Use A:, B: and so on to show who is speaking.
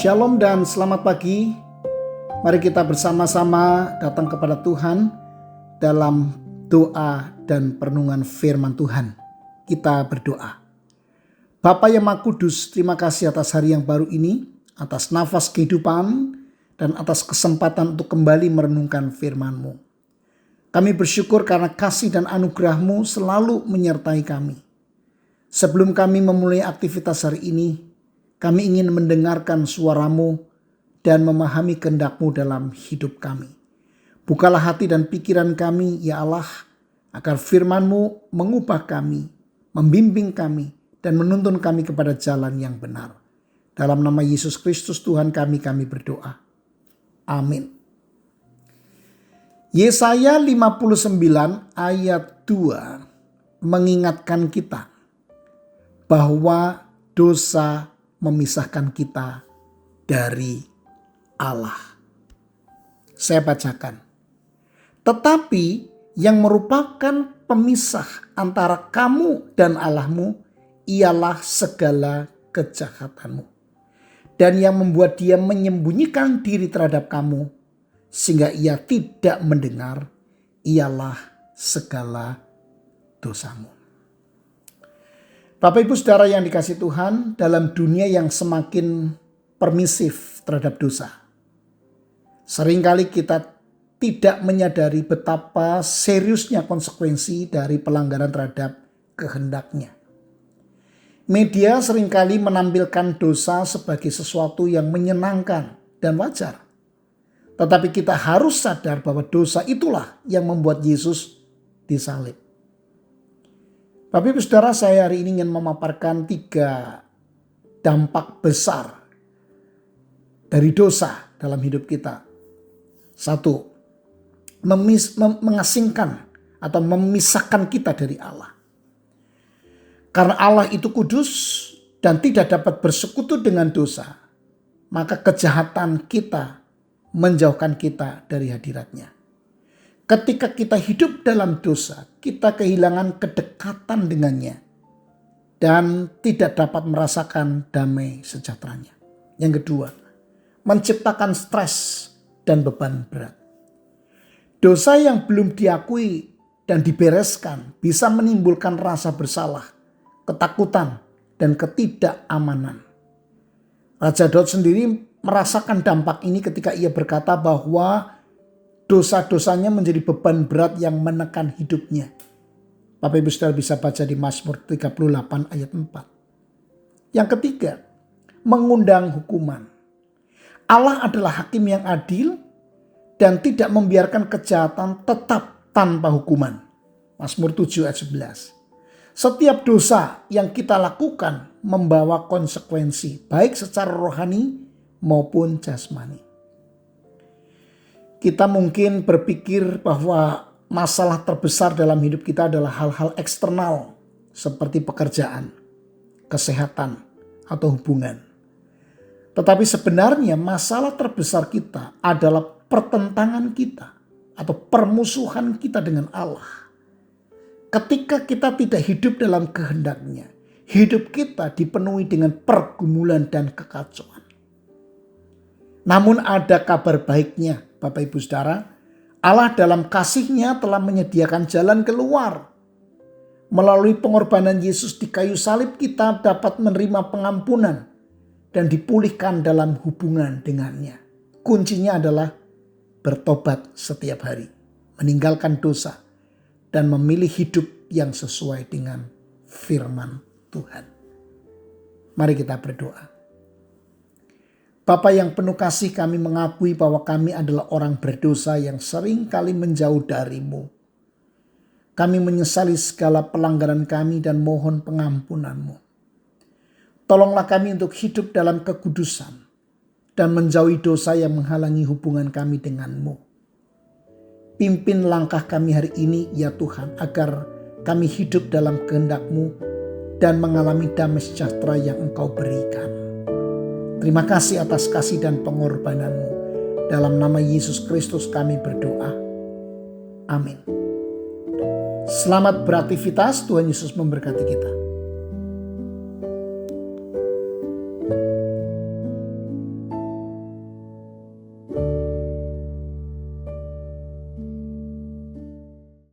A: Shalom dan selamat pagi. Mari kita bersama-sama datang kepada Tuhan dalam doa dan perenungan firman Tuhan. Kita berdoa. Bapa yang Maha Kudus, terima kasih atas hari yang baru ini, atas nafas kehidupan, dan atas kesempatan untuk kembali merenungkan firman-Mu. Kami bersyukur karena kasih dan anugerah-Mu selalu menyertai kami. Sebelum kami memulai aktivitas hari ini, kami ingin mendengarkan suara-Mu dan memahami kehendak-Mu dalam hidup kami. Bukalah hati dan pikiran kami, ya Allah, agar firman-Mu mengubah kami, membimbing kami, dan menuntun kami kepada jalan yang benar. Dalam nama Yesus Kristus Tuhan kami berdoa. Amin. Yesaya 59 ayat 2 mengingatkan kita bahwa dosa memisahkan kita dari Allah. Saya bacakan. Tetapi yang merupakan pemisah antara kamu dan Allahmu ialah segala kejahatanmu. Dan yang membuat dia menyembunyikan diri terhadap kamu sehingga ia tidak mendengar ialah segala dosamu. Bapak Ibu Saudara yang dikasihi Tuhan, dalam dunia yang semakin permisif terhadap dosa, seringkali kita tidak menyadari betapa seriusnya konsekuensi dari pelanggaran terhadap kehendak-Nya. Media seringkali menampilkan dosa sebagai sesuatu yang menyenangkan dan wajar. Tetapi kita harus sadar bahwa dosa itulah yang membuat Yesus disalib. Bapak Ibu Saudara, saya hari ini ingin memaparkan 3 dampak besar dari dosa dalam hidup kita. 1. Mengasingkan atau memisahkan kita dari Allah. Karena Allah itu kudus dan tidak dapat bersekutu dengan dosa, maka kejahatan kita menjauhkan kita dari hadirat-Nya. Ketika kita hidup dalam dosa, kita kehilangan kedekatan dengannya dan tidak dapat merasakan damai sejahteranya. Yang kedua, menciptakan stres dan beban berat. Dosa yang belum diakui dan dibereskan bisa menimbulkan rasa bersalah, ketakutan, dan ketidakamanan. Raja Daud sendiri merasakan dampak ini ketika ia berkata bahwa dosa-dosanya menjadi beban berat yang menekan hidupnya. Bapak Ibu Saudara bisa baca di Mazmur 38 ayat 4. Yang ketiga, mengundang hukuman. Allah adalah hakim yang adil dan tidak membiarkan kejahatan tetap tanpa hukuman. Mazmur 7 ayat 11. Setiap dosa yang kita lakukan membawa konsekuensi, baik secara rohani maupun jasmani. Kita mungkin berpikir bahwa masalah terbesar dalam hidup kita adalah hal-hal eksternal seperti pekerjaan, kesehatan, atau hubungan. Tetapi sebenarnya masalah terbesar kita adalah pertentangan kita atau permusuhan kita dengan Allah. Ketika kita tidak hidup dalam kehendak-Nya, hidup kita dipenuhi dengan pergumulan dan kekacauan. Namun ada kabar baiknya, Bapak Ibu Saudara. Allah dalam kasih-Nya telah menyediakan jalan keluar. Melalui pengorbanan Yesus di kayu salib, kita dapat menerima pengampunan dan dipulihkan dalam hubungan dengannya. Kuncinya adalah bertobat setiap hari, meninggalkan dosa, dan memilih hidup yang sesuai dengan firman Tuhan. Mari kita berdoa. Bapa yang penuh kasih, kami mengakui bahwa kami adalah orang berdosa yang sering kali menjauh dari-Mu. Kami menyesali segala pelanggaran kami dan mohon pengampunan-Mu. Tolonglah kami untuk hidup dalam kekudusan dan menjauhi dosa yang menghalangi hubungan kami dengan-Mu. Pimpin langkah kami hari ini ya Tuhan, agar kami hidup dalam kehendak-Mu dan mengalami damai sejahtera yang Engkau berikan. Terima kasih atas kasih dan pengorbanan-Mu. Dalam nama Yesus Kristus kami berdoa. Amin. Selamat beraktivitas, Tuhan Yesus memberkati kita.